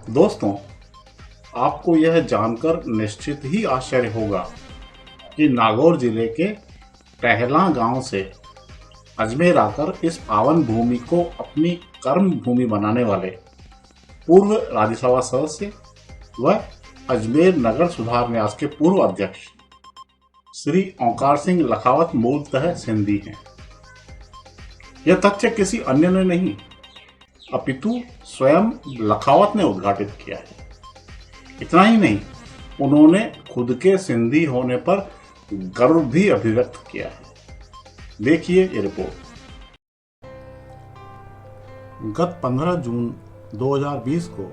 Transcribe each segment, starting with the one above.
दोस्तों, आपको यह जानकर निश्चित ही आश्चर्य होगा कि नागौर जिले के टहला गांव से अजमेर आकर इस पावन भूमि को अपनी कर्म भूमि बनाने वाले पूर्व राज्यसभा सदस्य व अजमेर नगर सुधार न्यास के पूर्व अध्यक्ष श्री ओंकार सिंह लखावत मूलतः सिंधी हैं। यह तथ्य किसी अन्य ने नहीं अपितु स्वयं लखावत ने उद्घाटित किया है। इतना ही नहीं, उन्होंने खुद के सिंधी होने पर गर्व भी अभिव्यक्त किया है। देखिए ये रिपोर्ट। गत 15 जून 2020 को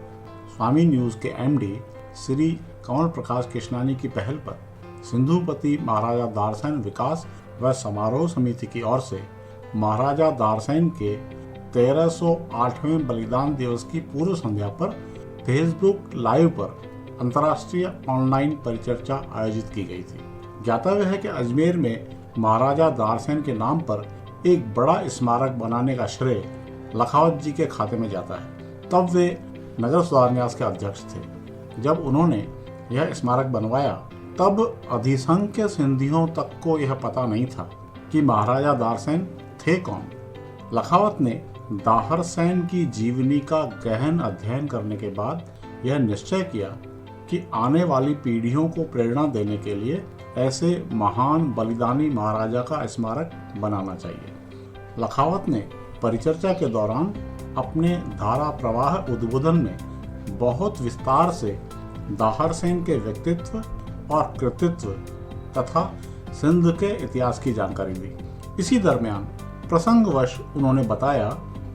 स्वामी न्यूज के एमडी श्री कंवर प्रकाश कृष्णानी की पहल पर सिंधुपति महाराजा दारसैन विकास व समारोह समिति की ओर से महाराजा दारसैन के 1308वें बलिदान दिवस की पूर्व संध्या पर फेसबुक लाइव पर अंतर्राष्ट्रीय ऑनलाइन परिचर्चा आयोजित की गई थी। ज्ञातव्य है कि अजमेर में महाराजा दारसैन के नाम पर एक बड़ा स्मारक बनाने का श्रेय लखावत जी के खाते में जाता है। तब वे नगर सुधार न्यास के अध्यक्ष थे। जब उन्होंने यह स्मारक बनवाया तब अधिसंख्य सिंधियों तक को यह पता नहीं था कि महाराजा दारसैन थे कौन। लखावत ने दाहरसैन की जीवनी का गहन अध्ययन करने के बाद यह निश्चय किया कि आने वाली पीढ़ियों को प्रेरणा देने के लिए ऐसे महान बलिदानी महाराजा का स्मारक बनाना चाहिए। लखावत ने परिचर्चा के दौरान अपने धारा प्रवाह उद्बोधन में बहुत विस्तार से दाहरसैन के व्यक्तित्व और कृतित्व तथा सिंध के इतिहास की जानकारी दी। इसी दरमियान प्रसंगवश उन्होंने बताया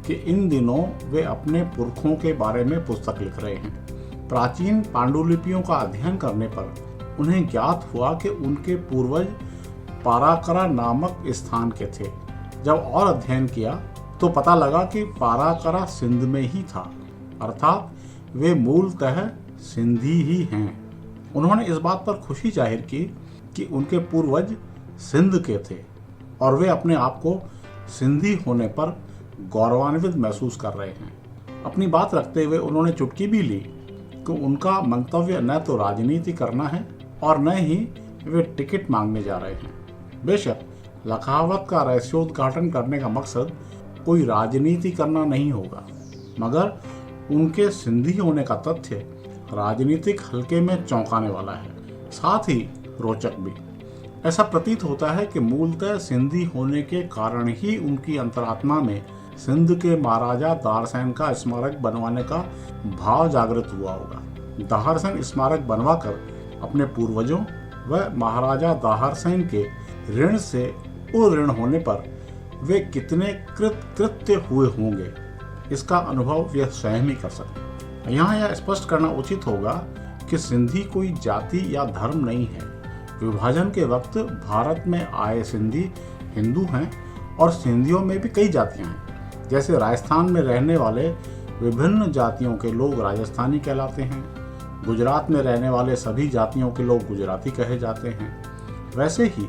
कि इन दिनों वे अपने पुरखों के बारे में पुस्तक लिख रहे हैं। प्राचीन पांडुलिपियों का अध्ययन करने पर उन्हें ज्ञात हुआ कि उनके पूर्वज पाराकरा नामक स्थान के थे। जब और अध्ययन किया तो पता लगा कि पाराकरा सिंध में ही था, अर्थात वे मूलतः सिंधी ही हैं। उन्होंने इस बात पर खुशी जाहिर की कि उनके पूर्वज सिंध के थे और वे अपने आप को सिंधी होने पर गौरवान्वित महसूस कर रहे हैं। अपनी बात रखते हुए उन्होंने चुटकी भी ली कि उनका मंतव्य न तो राजनीति करना है और न ही वे टिकट मांगने जा रहे हैं। बेशक लखावत का रहस्योद्घाटन करने का मकसद कोई राजनीति करना नहीं होगा, मगर उनके सिंधी होने का तथ्य राजनीतिक हलके में चौंकाने वाला है, साथ ही रोचक भी। ऐसा प्रतीत होता है कि मूलतः सिंधी होने के कारण ही उनकी अंतरात्मा में सिंध के महाराजा दारसैन का स्मारक बनवाने का भाव जागृत हुआ होगा। दाहरसैन स्मारक बनवाकर अपने पूर्वजों व महाराजा दाहरसैन के ऋण से उऋण होने पर वे कितने कृतकृत्य हुए होंगे, इसका अनुभव वे स्वयं ही कर सकते। यहाँ यह स्पष्ट करना उचित होगा कि सिंधी कोई जाति या धर्म नहीं है। विभाजन के वक्त भारत में आए सिंधी हिंदू हैं और सिंधियों में भी कई जातियां हैं। जैसे राजस्थान में रहने वाले विभिन्न जातियों के लोग राजस्थानी कहलाते हैं, गुजरात में रहने वाले सभी जातियों के लोग गुजराती कहे जाते हैं, वैसे ही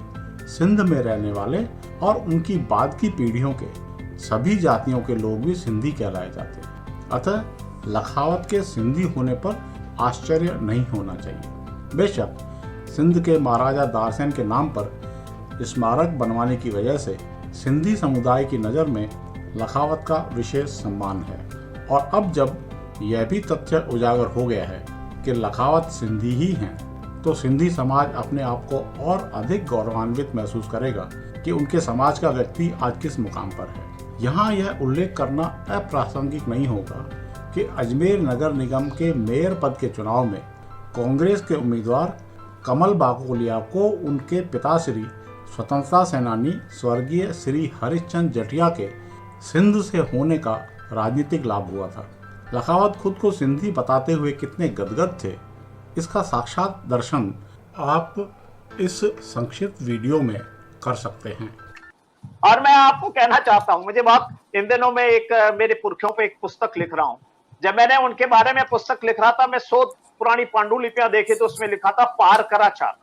सिंध में रहने वाले और उनकी बाद की पीढ़ियों के सभी जातियों के लोग भी सिंधी कहलाए जाते हैं। अतः लखावत के सिंधी होने पर आश्चर्य नहीं होना चाहिए। बेशक सिंध के महाराजा दारसैन के नाम पर स्मारक बनवाने की वजह से सिंधी समुदाय की नज़र में लखावत का विशेष सम्मान है। और अब जब यह भी तथ्य उजागर हो गया है कि लखावत सिंधी ही हैं, तो सिंधी समाज अपने आप को और अधिक गौरवान्वित महसूस करेगा कि उनके समाज का व्यक्ति आज किस मुकाम पर है। यहाँ यह उल्लेख करना अप्रासंगिक नहीं होगा कि अजमेर नगर निगम के मेयर पद के चुनाव में कांग्रेस के उम्मीदवार कमल बाकोलिया को उनके पिताश्री स्वतंत्रता सेनानी स्वर्गीय श्री हरिश्चंद्र जटिया के सिंध से होने का राजनीतिक लाभ हुआ था। लखावत खुद को सिंधी बताते हुए कितने गदगद थे, इसका साक्षात दर्शन आप इस संक्षिप्त वीडियो में कर सकते हैं। और मैं आपको कहना चाहता हूं, मुझे बहुत इन दिनों में एक मेरे पुरखों पे एक पुस्तक लिख रहा हूं। जब मैंने उनके बारे में पुस्तक लिख रहा था, मैं 100 पुरानी पांडुलिपियां देखी तो उसमें लिखा था पारकरा चार।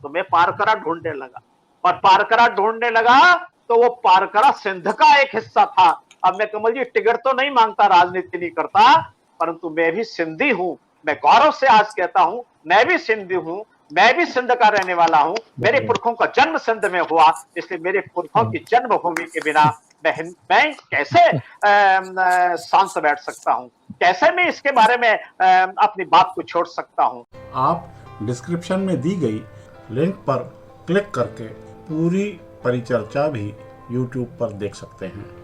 तो मैं पारकरा ढूंढने लगा और पारकरा ढूंढने लगा तो वो पारकरा सिंध का एक हिस्सा था। अब मैं कमल जी टिकट तो नहीं मांगता, राजनीति नहीं करता, परंतु मैं भी सिंधी हूं। मैं गौरव से आज कहता हूं, मैं भी सिंधी हूं, मैं भी सिंध का रहने वाला हूं। मेरे पुरखों का जन्म सिंध में हुआ, इसलिए मेरे पुरखों की जन्मभूमि के बिना मैं कैसे शांत बैठ सकता हूं, कैसे मैं इसके बारे में अपनी बात को छोड़ सकता हूं। आप डिस्क्रिप्शन में दी गई लिंक पर क्लिक करके पूरी परिचर्चा भी YouTube पर देख सकते हैं।